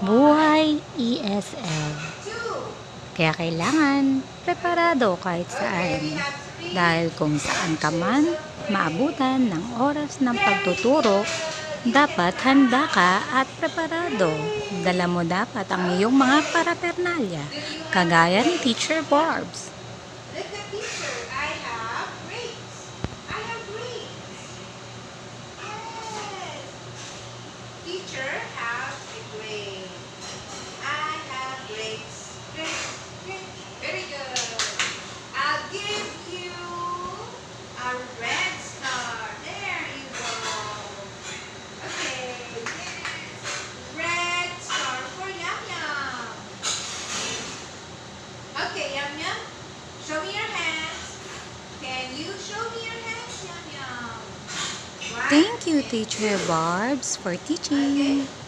Buhay ESL. Kaya kailangan preparado kahit saan. Dahil kung saan ka man maabutan ng oras ng pagtuturo, dapat handa ka at preparado. Dala mo dapat ang iyong mga parapernalya, kagaya ni Teacher Barbs. Look at teacher, I have grapes. I have grapes. Yes. Teacher have a grape. I have grapes. Grapes. Grapes. Very good. I'll give you a red star. There you go. Okay. Red star for Yum Yum. Okay, Yum Yum. Show me your hands. Can you show me your hands, Yum Yum? Thank you, Teacher Barbs, for teaching. Okay.